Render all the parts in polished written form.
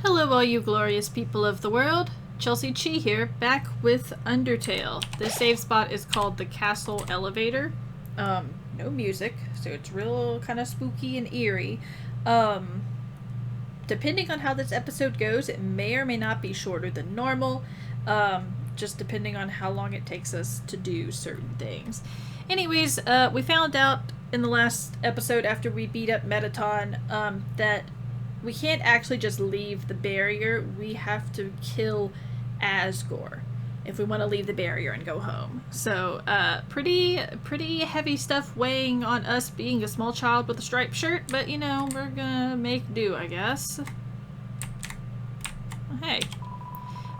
Hello all you glorious people of the world, Chelsea-Chee here, back with Undertale. This save spot is called the Castle Elevator. No music, so it's real kind of spooky and eerie. Depending on how this episode goes, it may or may not be shorter than normal, just depending on how long it takes us to do certain things. Anyways, we found out in the last episode after we beat up Metaton, that we can't actually just leave the barrier. We have to kill Asgore if we want to leave the barrier and go home. So, pretty heavy stuff weighing on us being a small child with a striped shirt, but you know, we're gonna make do, I guess. Hey,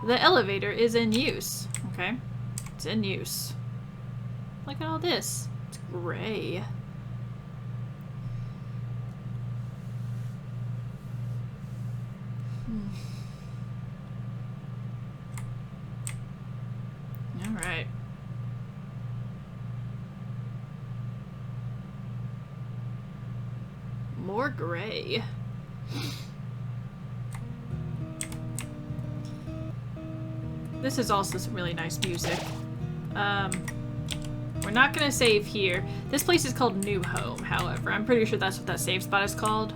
the elevator is in use. Okay, it's in use. Look at all this. It's gray. Alright. More gray. This is also some really nice music. We're not gonna save here. This place is called New Home, however. I'm pretty sure that's what that save spot is called.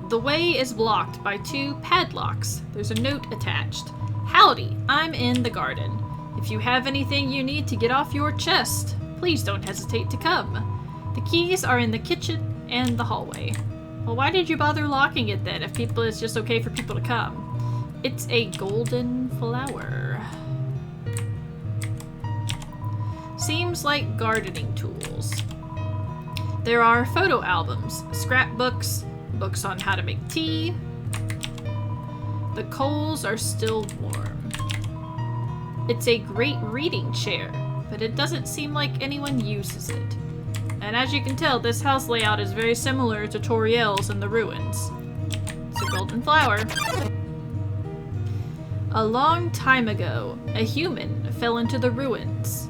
The way is blocked by 2 padlocks. There's a note attached. Howdy, I'm in the garden. If you have anything you need to get off your chest, please don't hesitate to come. The keys are in the kitchen and the hallway. Well, why did you bother locking it then if it's just okay for people to come? It's a golden flower. Seems like gardening tools. There are photo albums, scrapbooks, books on how to make tea. The coals are still warm. It's a great reading chair, but it doesn't seem like anyone uses it. And as you can tell, this house layout is very similar to Toriel's in the ruins. It's a golden flower. A long time ago, a human fell into the ruins.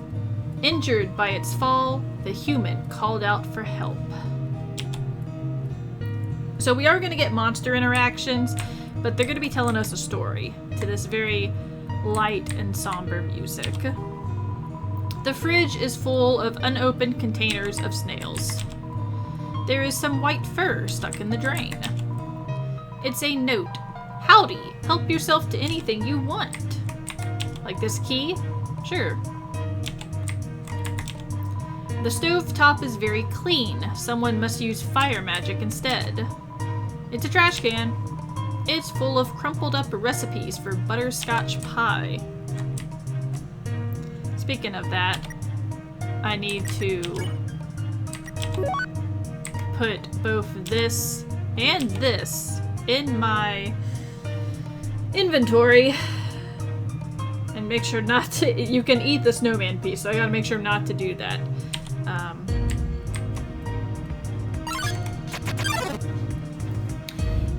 Injured by its fall, the human called out for help. So we are going to get monster interactions, but they're going to be telling us a story to this very light and somber music. The fridge is full of unopened containers of snails. There is some white fur stuck in the drain. It's a note. Howdy, help yourself to anything you want. Like this key? Sure. The stove top is very clean. Someone must use fire magic instead. It's a trash can. It's full of crumpled up recipes for butterscotch pie. Speaking of that, I need to put both this and this in my inventory and make sure not to. You can eat the snowman piece, so I gotta make sure not to do that.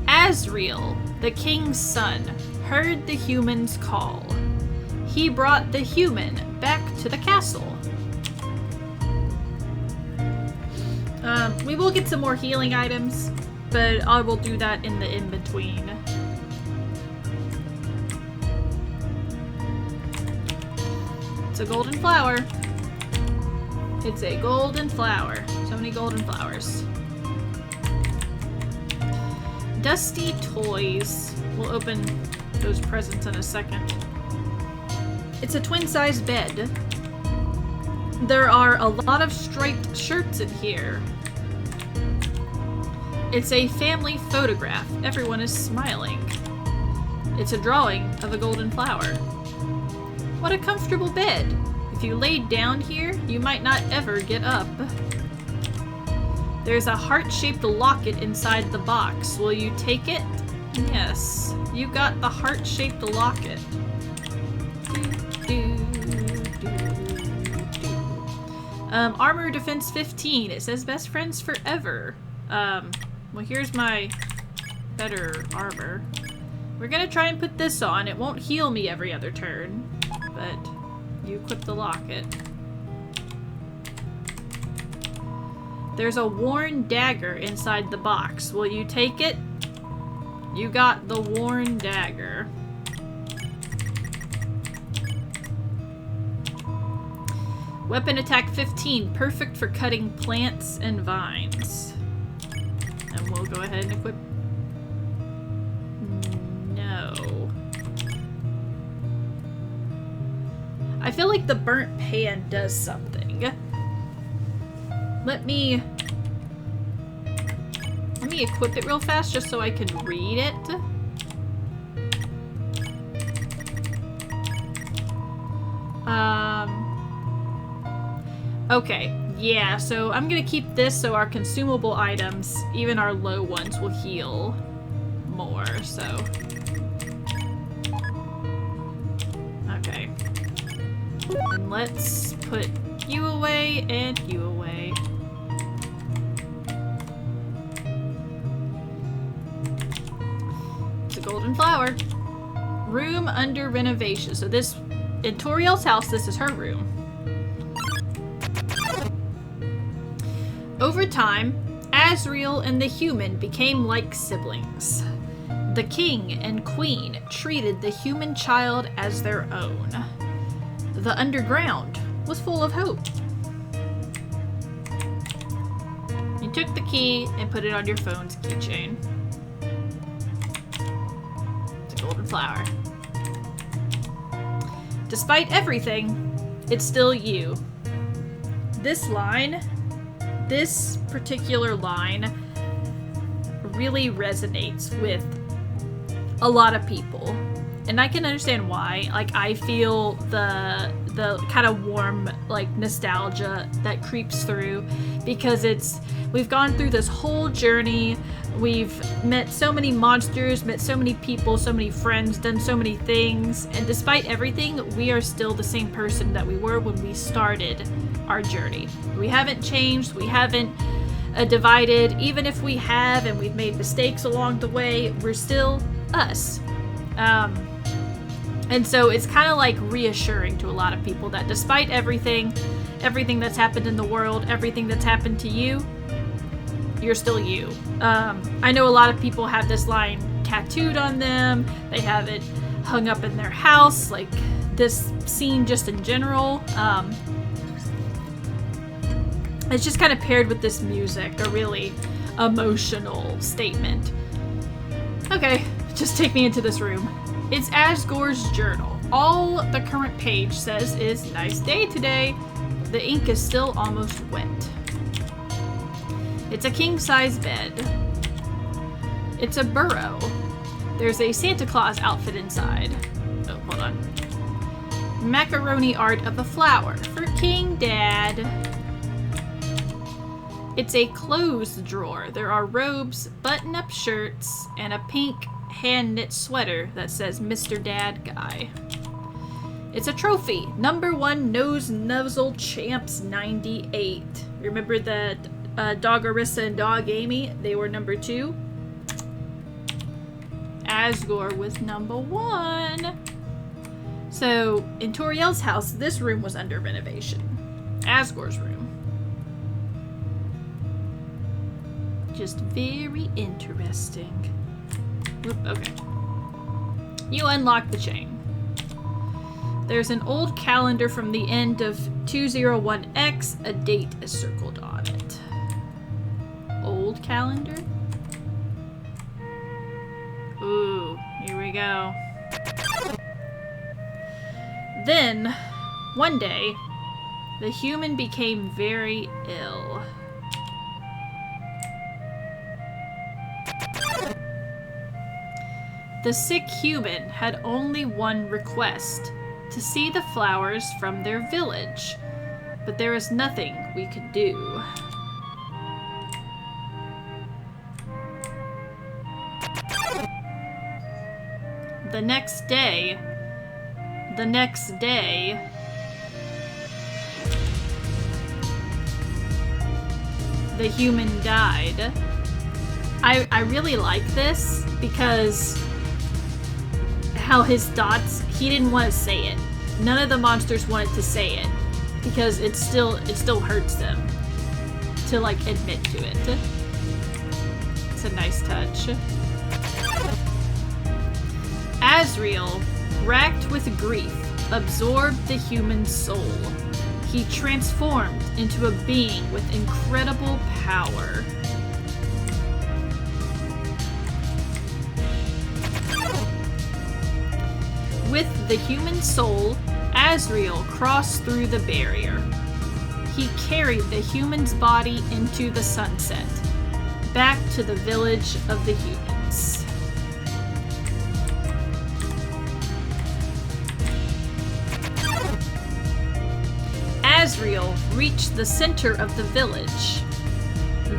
Asriel, the king's son, heard the human's call. He brought the human back to the castle. We will get some more healing items, but I will do that in the in-between. It's a golden flower. It's a golden flower. So many golden flowers. Dusty toys. We'll open those presents in a second. It's a twin-size bed. There are a lot of striped shirts in here. It's a family photograph. Everyone is smiling. It's a drawing of a golden flower. What a comfortable bed. If you laid down here, you might not ever get up. There's a heart-shaped locket inside the box. Will you take it? Yes. You got the heart-shaped locket. Armor defense 15. It says best friends forever. Well, here's my better armor. We're gonna try and put this on. It won't heal me every other turn, but you equip the locket. There's a worn dagger inside the box. Will you take it? You got the worn dagger. Weapon attack 15, perfect for cutting plants and vines. And we'll go ahead and equip... No. I feel like the burnt pan does something. Let me equip it real fast just so I can read it. Okay, yeah, so I'm gonna keep this so our consumable items, even our low ones, will heal more, so. Okay. And let's put you away and you away. It's a golden flower. Room under renovation. So this, in Toriel's house, this is her room. Over time, Asriel and the human became like siblings. The king and queen treated the human child as their own. The underground was full of hope. You took the key and put it on your phone's keychain. It's a golden flower. Despite everything, it's still you. This particular line really resonates with a lot of people. And I can understand why. Like, I feel the kind of warm, like, nostalgia that creeps through, because we've gone through this whole journey. We've met so many monsters, met so many people, so many friends, done so many things, and despite everything, we are still the same person that we were when we started our journey. We haven't changed, we haven't divided. Even if we have and we've made mistakes along the way, we're still us. And so it's kind of like reassuring to a lot of people that despite everything that's happened in the world, everything that's happened to you, you're still you. I know a lot of people have this line tattooed on them. They have it hung up in their house, like this scene just in general. It's just kind of paired with this music, a really emotional statement. Okay, just take me into this room. It's Asgore's journal. All the current page says is, nice day today. The ink is still almost wet. It's a king-size bed. It's a burrow. There's a Santa Claus outfit inside. Oh, hold on. Macaroni art of a flower for King Dad. It's a clothes drawer. There are robes, button-up shirts, and a pink hand-knit sweater that says Mr. Dad Guy. It's a trophy. #1 Nose Nuzzle Champs 98. Remember that Dog Arissa and Dog Amy? They were #2. Asgore was #1. So, in Toriel's house, this room was under renovation. Asgore's room. Just very interesting. Oop, okay. You unlock the chain. There's an old calendar from the end of 201X. A date is circled on it. Old calendar? Ooh, here we go. Then, one day, the human became very ill. The sick human had only one request, to see the flowers from their village, but there is nothing we could do. The next day, the human died. I really like this because how his thoughts, he didn't want to say it. None of the monsters wanted to say it because it still hurts them to, like, admit to it. It's a nice touch. Asriel, racked with grief, absorbed the human soul. He transformed into a being with incredible power. With the human soul, Asriel crossed through the barrier. He carried the human's body into the sunset, back to the village of the humans. Asriel reached the center of the village.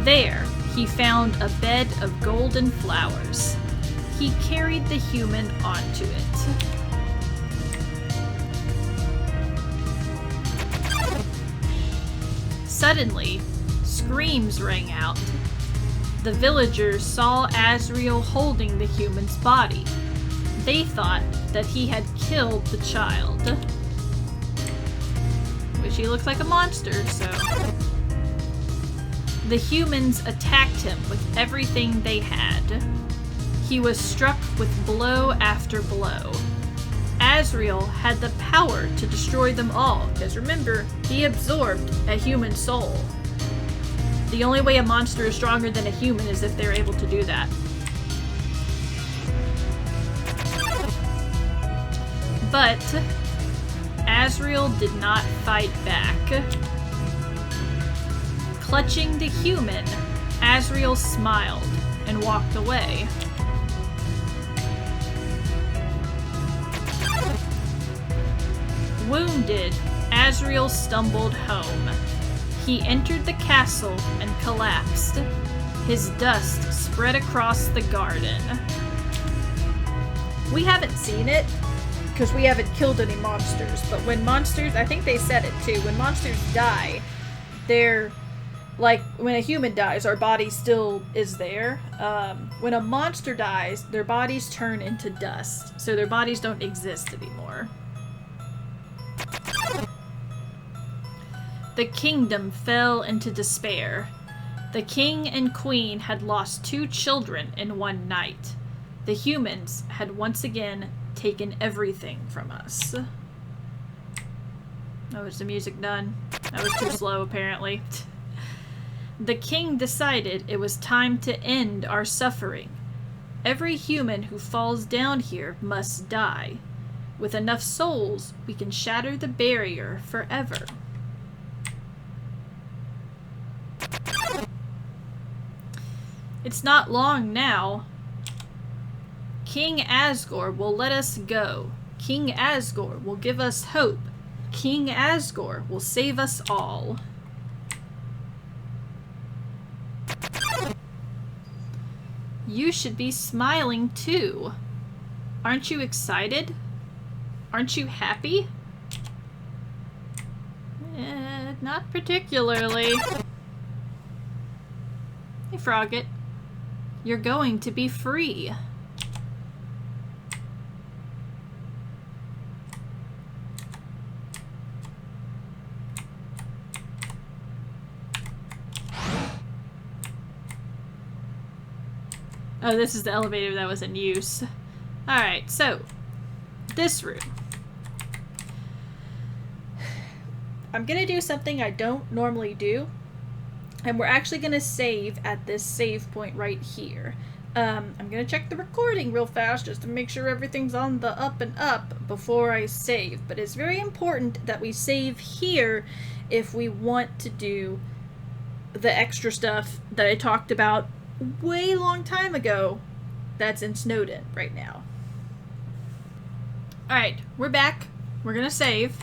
There, he found a bed of golden flowers. He carried the human onto it. Suddenly, screams rang out. The villagers saw Asriel holding the human's body. They thought that he had killed the child. Which he looks like a monster, so... The humans attacked him with everything they had. He was struck with blow after blow. Asriel had the power to destroy them all, because remember, he absorbed a human soul. The only way a monster is stronger than a human is if they're able to do that. But Asriel did not fight back. Clutching the human, Asriel smiled and walked away. Wounded, Asriel stumbled home. He entered the castle and collapsed. His dust spread across the garden. We haven't seen it, because we haven't killed any monsters, but when monsters, I think they said it too, when monsters die, they're, like, when a human dies, our body still is there. When a monster dies, their bodies turn into dust, so their bodies don't exist anymore. The kingdom fell into despair. The king and queen had lost 2 children in one night. The humans had once again taken everything from us. Oh, is the music done? That was too slow, apparently. The king decided it was time to end our suffering. Every human who falls down here must die. With enough souls, we can shatter the barrier forever. It's not long now. King Asgore will let us go. King Asgore will give us hope. King Asgore will save us all. You should be smiling too. Aren't you excited? Aren't you happy? Not particularly. Hey, Frogget. You're going to be free. Oh, this is the elevator that was in use. Alright, so, this room. I'm gonna do something I don't normally do. And we're actually going to save at this save point right here. I'm going to check the recording real fast just to make sure everything's on the up and up before I save. But it's very important that we save here if we want to do the extra stuff that I talked about way long time ago that's in Snowden right now. Alright, we're back. We're going to save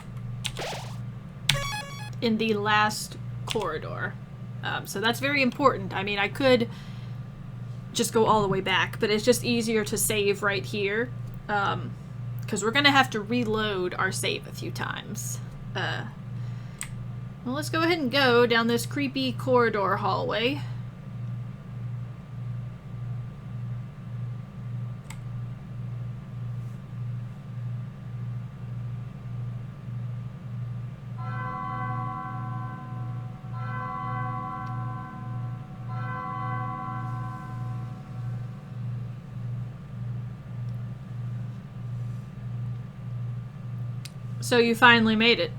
in the last corridor. So that's very important. I mean, I could just go all the way back, but it's just easier to save right here, because we're going to have to reload our save a few times. Well, let's go ahead and go down this creepy corridor hallway. So you finally made it.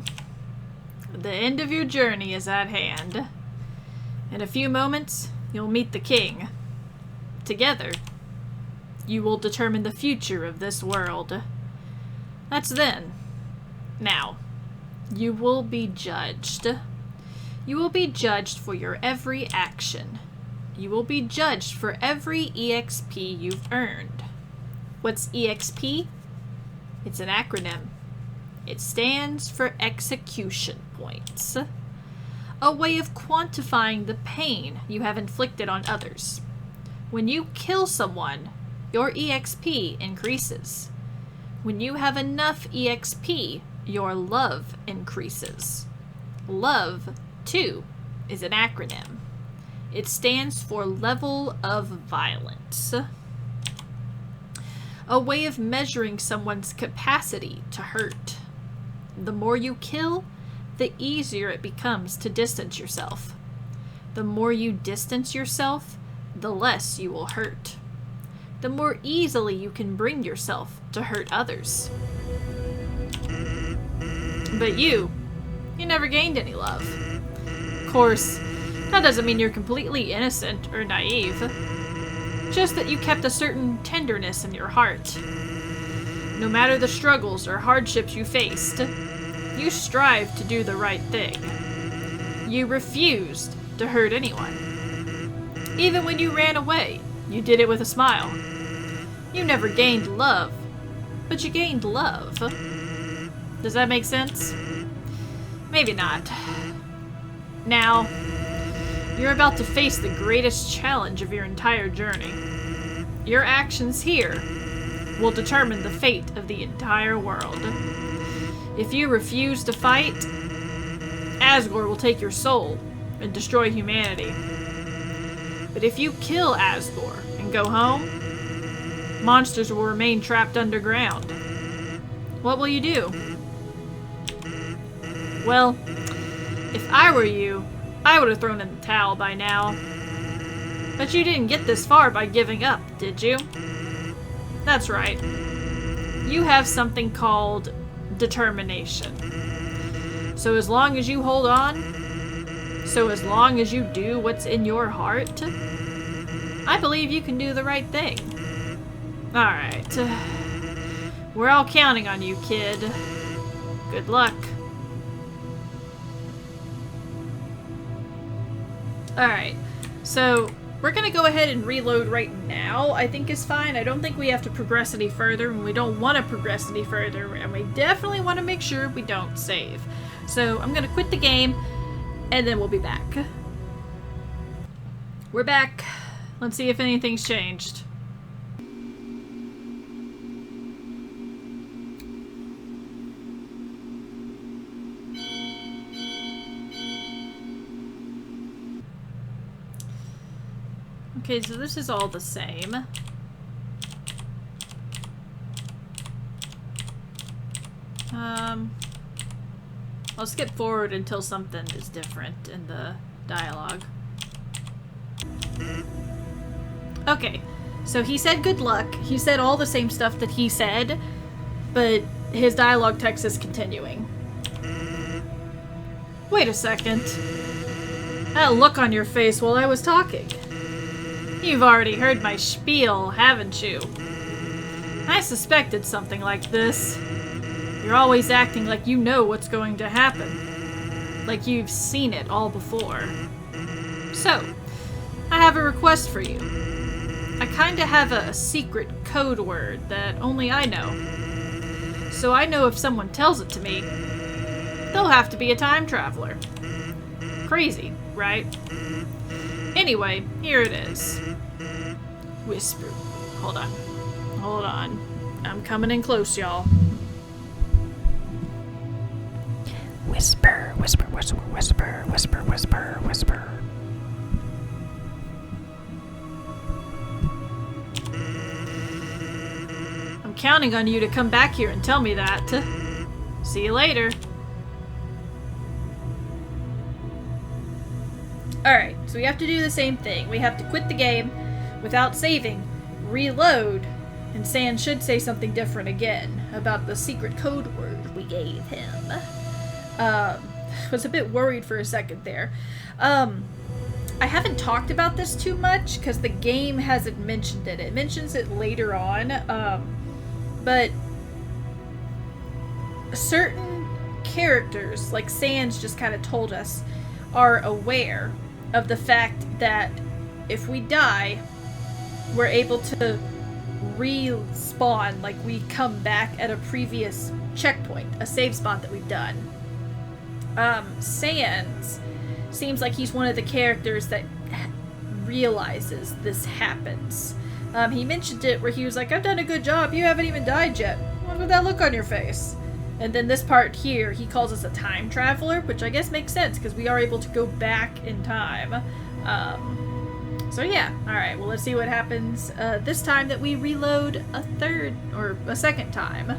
The end of your journey is at hand. In a few moments, you'll meet the king. Together, you will determine the future of this world. That's then. Now, you will be judged. You will be judged for your every action. You will be judged for every EXP you've earned. What's EXP? It's an acronym. It stands for execution points. A way of quantifying the pain you have inflicted on others. When you kill someone, your EXP increases. When you have enough EXP, your love increases. Love, too, is an acronym. It stands for level of violence. A way of measuring someone's capacity to hurt. The more you kill, the easier it becomes to distance yourself. The more you distance yourself, the less you will hurt. The more easily you can bring yourself to hurt others. But you never gained any love. Of course, that doesn't mean you're completely innocent or naive. Just that you kept a certain tenderness in your heart. No matter the struggles or hardships you faced, you strived to do the right thing. You refused to hurt anyone. Even when you ran away, you did it with a smile. You never gained love, but you gained love. Does that make sense? Maybe not. Now, you're about to face the greatest challenge of your entire journey. Your actions here will determine the fate of the entire world. If you refuse to fight, Asgore will take your soul and destroy humanity. But if you kill Asgore and go home, monsters will remain trapped underground. What will you do? Well, if I were you, I would have thrown in the towel by now. But you didn't get this far by giving up, did you? That's right. You have something called determination. So as long as you hold on, so as long as you do what's in your heart, I believe you can do the right thing. Alright. We're all counting on you, kid. Good luck. Alright, so we're gonna go ahead and reload right now, I think is fine. I don't think we have to progress any further, and we don't want to progress any further, and we definitely want to make sure we don't save. So I'm gonna quit the game, and then we'll be back. We're back. Let's see if anything's changed. Okay, so this is all the same. I'll skip forward until something is different in the dialogue. Okay, so he said good luck. He said all the same stuff that he said, but his dialogue text is continuing. Wait a second. That look on your face while I was talking. You've already heard my spiel, haven't you? I suspected something like this. You're always acting like you know what's going to happen. Like you've seen it all before. So, I have a request for you. I kinda have a secret code word that only I know. So I know if someone tells it to me, they'll have to be a time traveler. Crazy, right? Anyway, here it is. Whisper. Hold on. Hold on. I'm coming in close, y'all. Whisper, whisper, whisper, whisper, whisper, whisper, whisper. I'm counting on you to come back here and tell me that. See you later. Alright, so we have to do the same thing. We have to quit the game without saving, reload, and Sand should say something different again about the secret code word we gave him. Was a bit worried for a second there. I haven't talked about this too much because the game hasn't mentioned it. It mentions it later on, but certain characters, like Sans just kind of told us, are aware of the fact that if we die, we're able to respawn, like we come back at a previous checkpoint, a save spot that we've done. Sans seems like he's one of the characters that realizes this happens. He mentioned it where he was like, I've done a good job, you haven't even died yet. What's with that look on your face? And then this part here, he calls us a time traveler, which I guess makes sense because we are able to go back in time. So yeah, alright, well let's see what happens this time that we reload a second time.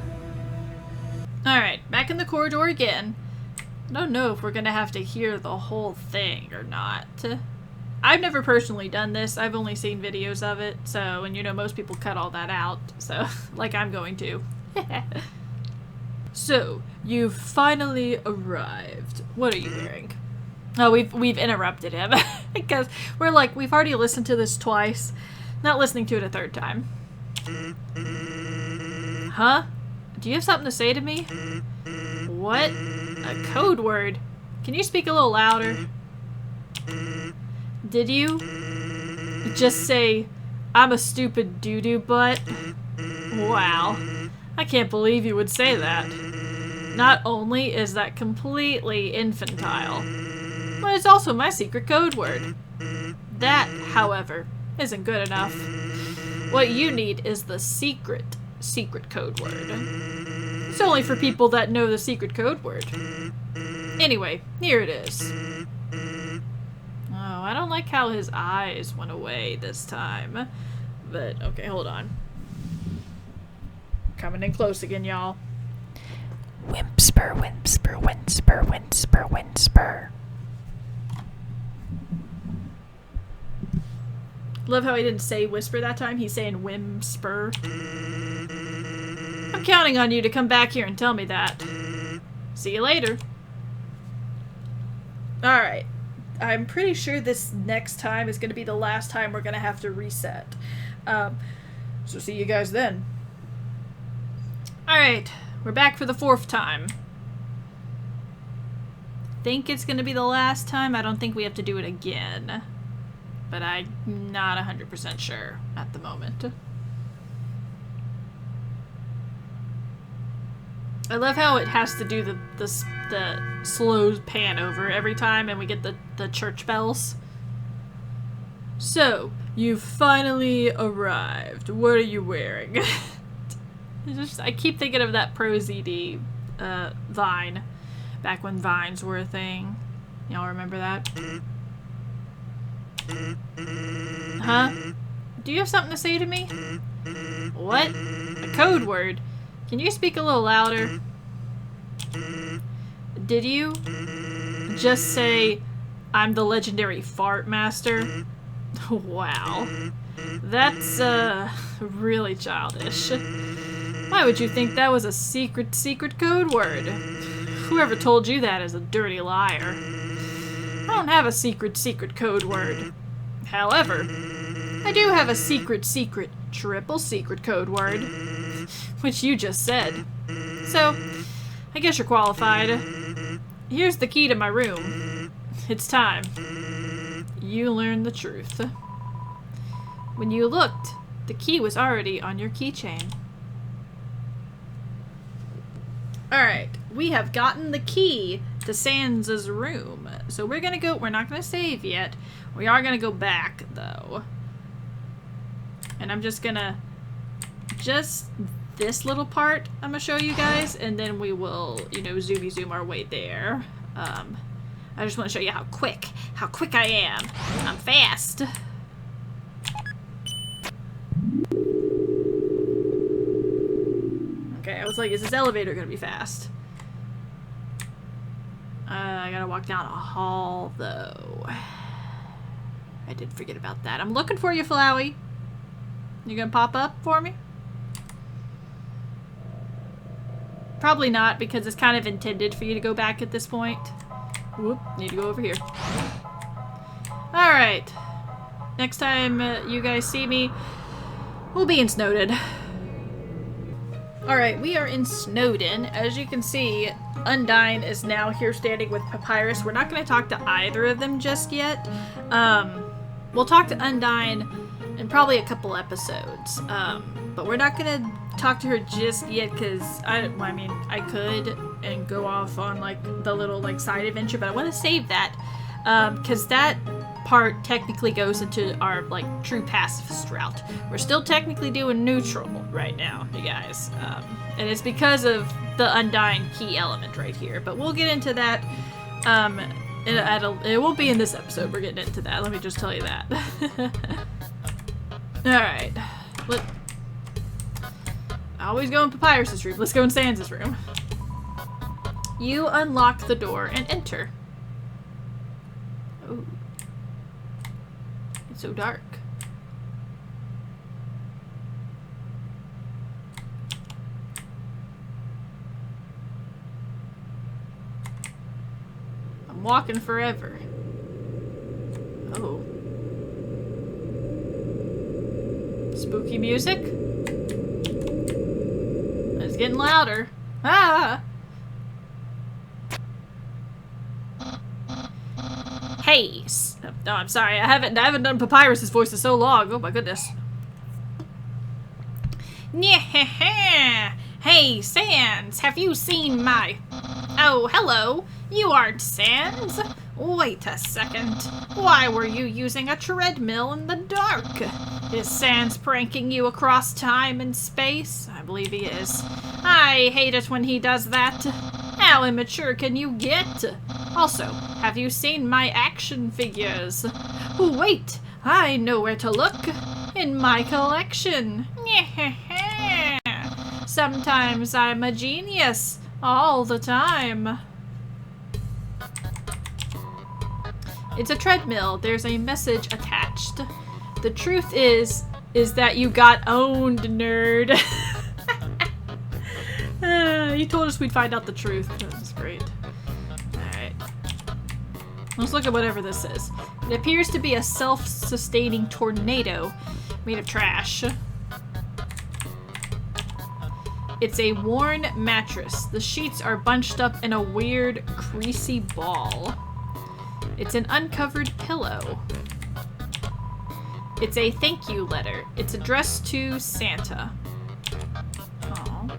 Alright, back in the corridor again. I don't know if we're gonna have to hear the whole thing or not. I've never personally done this, I've only seen videos of it, so, and you know, most people cut all that out, so, like I'm going to. So, you've finally arrived. What are you wearing? Oh, we've interrupted him, because we're like, we've already listened to this twice, not listening to it a third time. Huh? Do you have something to say to me? What? A code word? Can you speak a little louder? Did you just say, I'm a stupid doo-doo butt? Wow. I can't believe you would say that. Not only is that completely infantile, but it's also my secret code word. That, however, isn't good enough. What you need is the secret code word. It's only for people that know the secret code word. Anyway, here it is. Oh, I don't like how his eyes went away this time. But, okay, hold on. Coming in close again, y'all. Whimper, whimper, whimper, whimper, whimper. Love how he didn't say whisper that time. He's saying whimper. I'm counting on you to come back here and tell me that. See you later. Alright. I'm pretty sure this next time is going to be the last time we're going to have to reset. So see you guys then. Alright. We're back for the 4th time. Think it's going to be the last time. I don't think we have to do it again. But I'm not 100% sure at the moment. I love how it has to do the slow pan over every time and we get the church bells. So, you've finally arrived. What are you wearing? I keep thinking of that Pro ZD Vine. Back when Vines were a thing. Y'all remember that? Huh? Do you have something to say to me? What? A code word? Can you speak a little louder? Did you just say, I'm the legendary fart master? Wow. That's, really childish. Why would you think that was a secret code word? Whoever told you that is a dirty liar. I don't have a secret code word. However, I do have a triple secret code word, which you just said. So, I guess you're qualified. Here's the key to my room. It's time. You learned the truth. When you looked, the key was already on your keychain. Alright, we have gotten the key to Sans's room. So we're not gonna save yet. We are gonna go back, though. And I'm just this little part I'm gonna show you guys, and then we will, you know, zoomy zoom our way there. I just want to show you how quick I am. I'm fast. Okay, I was like, is this elevator gonna be fast? I gotta walk down a hall, though. I did forget about that. I'm looking for you, Flowey. You gonna pop up for me? Probably not, because it's kind of intended for you to go back at this point. Whoop, need to go over here. Alright. Next time you guys see me, we'll be in Snowden. Alright, we are in Snowden. As you can see, Undyne is now here standing with Papyrus. We're not going to talk to either of them just yet. We'll talk to Undyne in probably a couple episodes. But we're not going to talk to her just yet because, I mean, I could and go off on, like, the little, like, side adventure, but I want to save that because that part technically goes into our, like, true pacifist route. We're still technically doing neutral right now, you guys. And it's because of the Undyne key element right here. But we'll get into that. It won't be in this episode. We're getting into that. Let me just tell you that. Alright. I always go in Papyrus's room. Let's go in Sans' room. You unlock the door and enter. Oh. It's so dark. I'm walking forever. Oh. Spooky music? It's getting louder. Ah! Hey! No, I'm sorry. I haven't done Papyrus's voice in so long. Oh my goodness. Hey, Sans, have you seen my... Oh, hello. You aren't Sans. Wait a second. Why were you using a treadmill in the dark? Is Sans pranking you across time and space? I believe he is. I hate it when he does that. How immature can you get? Also, have you seen my action figures? Wait, I know where to look. In my collection. Sometimes I'm a genius. All the time. It's a treadmill. There's a message attached. The truth is that you got owned, nerd. You told us we'd find out the truth. That's great. Alright. Let's look at whatever this is. It appears to be a self-sustaining tornado made of trash. It's a worn mattress. The sheets are bunched up in a weird, creasy ball. It's an uncovered pillow. It's a thank you letter. It's addressed to Santa. Aww.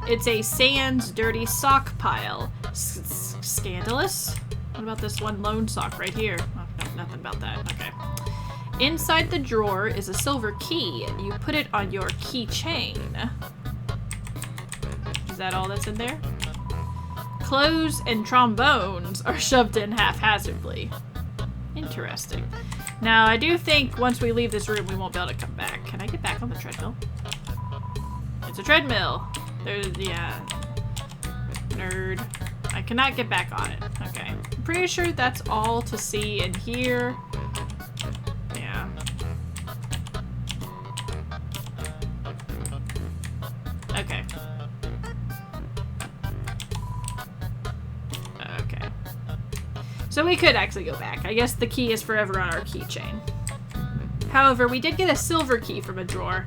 It's a Sans dirty sock pile. Scandalous? What about this one lone sock right here? Oh, no, nothing about that. Okay. Inside the drawer is a silver key. You put it on your keychain. Is that all that's in there? Clothes and trombones are shoved in haphazardly. Interesting. Now, I do think once we leave this room, we won't be able to come back. Can I get back on the treadmill? It's a treadmill. There's, yeah. Nerd. I cannot get back on it. Okay. I'm pretty sure that's all to see and hear. Yeah. Okay. Okay. So we could actually go back. I guess the key is forever on our keychain. However, we did get a silver key from a drawer.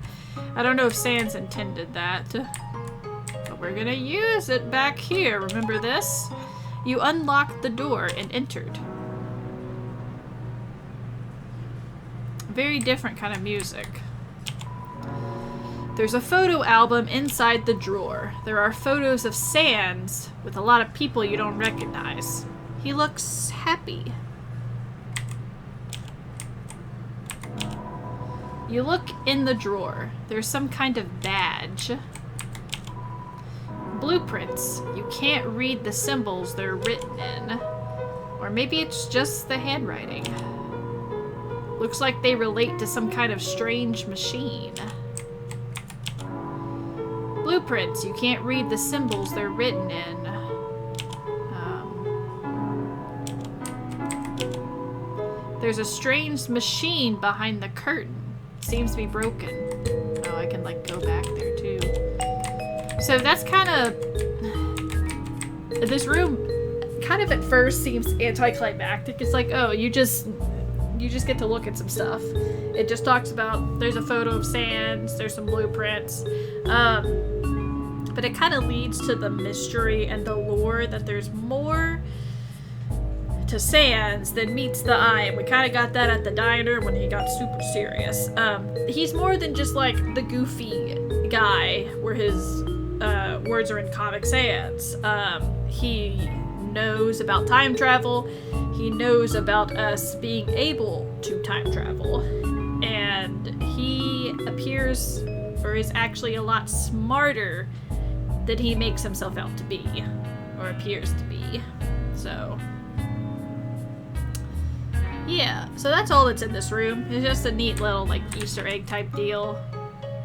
I don't know if Sans intended that. But we're gonna use it back here. Remember this? You unlocked the door and entered. Very different kind of music. There's a photo album inside the drawer. There are photos of Sans with a lot of people you don't recognize. He looks happy. You look in the drawer. There's some kind of badge. Blueprints. You can't read the symbols they're written in. Or maybe it's just the handwriting. Looks like they relate to some kind of strange machine. Blueprints. You can't read the symbols they're written in. There's a strange machine behind the curtain. Seems to be broken. Oh, I can, like, go back there, too. So that's kind of... This room kind of at first seems anticlimactic. It's like, oh, you just get to look at some stuff. It just talks about, there's a photo of Sans, there's some blueprints. But it kind of leads to the mystery and the lore that there's more to Sans than meets the eye. And we kind of got that at the diner when he got super serious. He's more than just like the goofy guy where his words are in Comic Sans. He knows about time travel. He knows about us being able to time travel. And he appears, or is actually a lot smarter than he makes himself out to be, or appears to be. So, yeah. So that's all that's in this room. It's just a neat little, like, Easter egg type deal.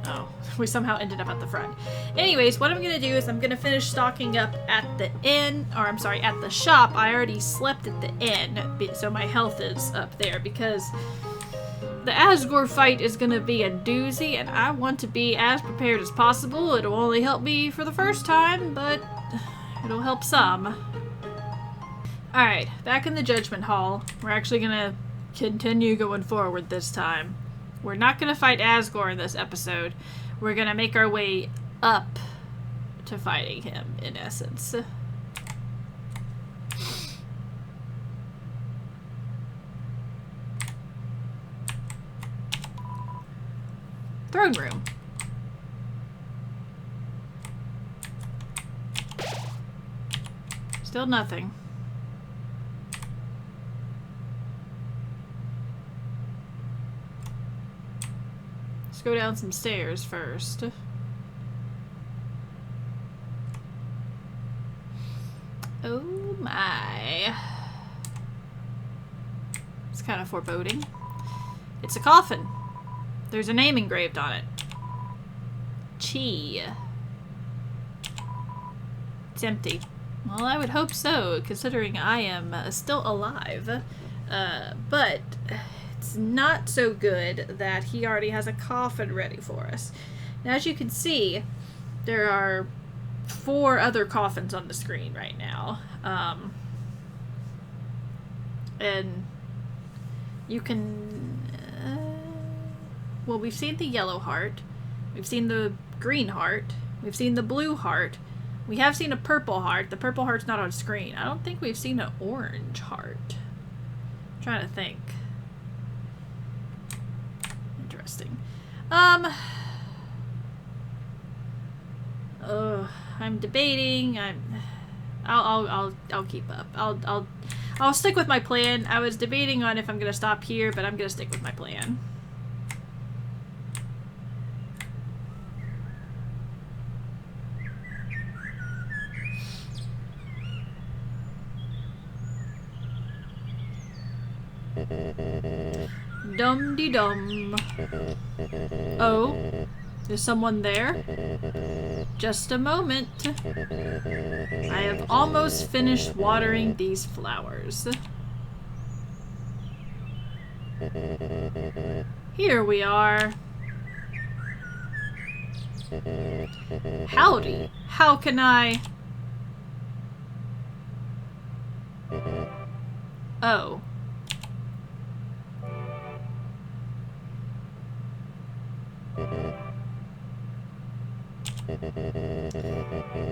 Oh, we somehow ended up at the front. Anyways, what I'm gonna do is I'm gonna finish stocking up at the inn, or I'm sorry, at the shop. I already slept at the inn, so my health is up there, because the Asgore fight is gonna be a doozy, and I want to be as prepared as possible. It'll only help me for the first time, but it'll help some. Alright, back in the Judgment Hall. We're actually gonna continue going forward this time. We're not gonna fight Asgore in this episode. We're gonna make our way up to fighting him, in essence. Throne room. Still nothing. Let's go down some stairs first. Oh my. It's kind of foreboding. It's a coffin. There's a name engraved on it. Chee. It's empty. Well, I would hope so, considering I am still alive. But it's not so good that he already has a coffin ready for us. Now, as you can see, there are 4 other coffins on the screen right now. And you can... well, we've seen the yellow heart. We've seen the green heart. We've seen the blue heart. We have seen a purple heart. The purple heart's not on screen. I don't think we've seen an orange heart. I'm trying to think. Interesting. I'm debating. I'll keep up. I'll stick with my plan. I was debating on if I'm gonna stop here, but I'm gonna stick with my plan. Dum-de-dum. Oh, is someone there? Just a moment. I have almost finished watering these flowers. Here we are. Howdy. How can I... Oh.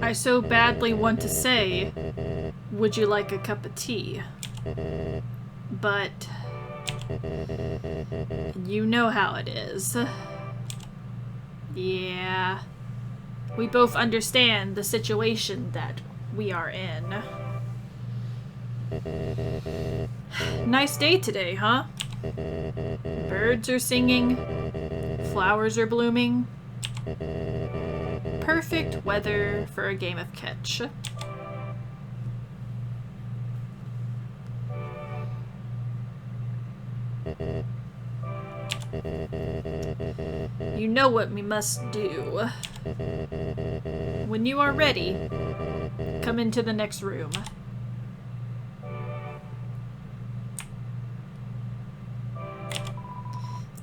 I so badly want to say, would you like a cup of tea? But you know how it is. Yeah. We both understand the situation that we are in. Nice day today, huh? Birds are singing. Flowers are blooming. Perfect weather for a game of catch. You know what we must do. When you are ready, come into the next room.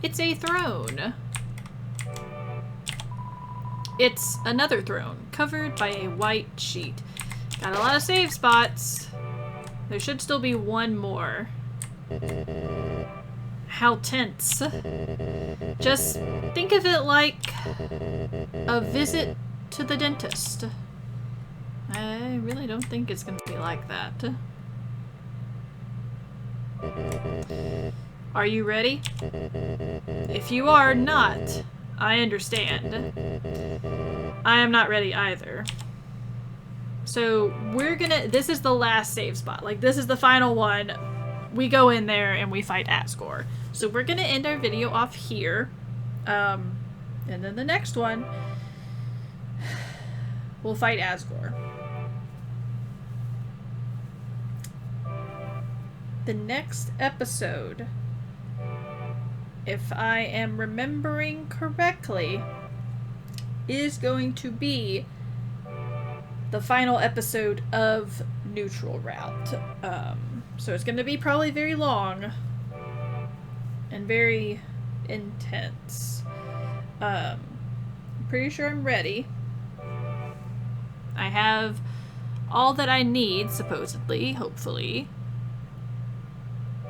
It's a throne. It's another throne, covered by a white sheet. Got a lot of save spots. There should still be one more. How tense. Just think of it like a visit to the dentist. I really don't think it's gonna be like that. Are you ready? If you are not, I understand. I am not ready either. So this is the last save spot. Like, this is the final one. We go in there and we fight Asgore. So we're gonna end our video off here. And then the next one, we'll fight Asgore. The next episode, if I am remembering correctly, is going to be the final episode of Neutral Route. So it's going to be probably very long and very intense. I'm pretty sure I'm ready. I have all that I need, supposedly, hopefully.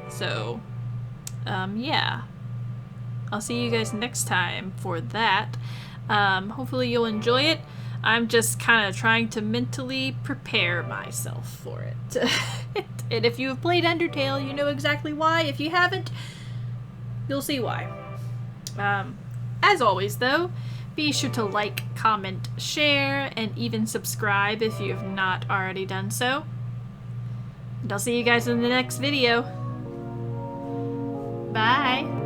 So, yeah. I'll see you guys next time for that. Hopefully you'll enjoy it. I'm just kind of trying to mentally prepare myself for it. And if you have played Undertale, you know exactly why. If you haven't, you'll see why. As always, though, be sure to like, comment, share, and even subscribe if you have not already done so. And I'll see you guys in the next video. Bye!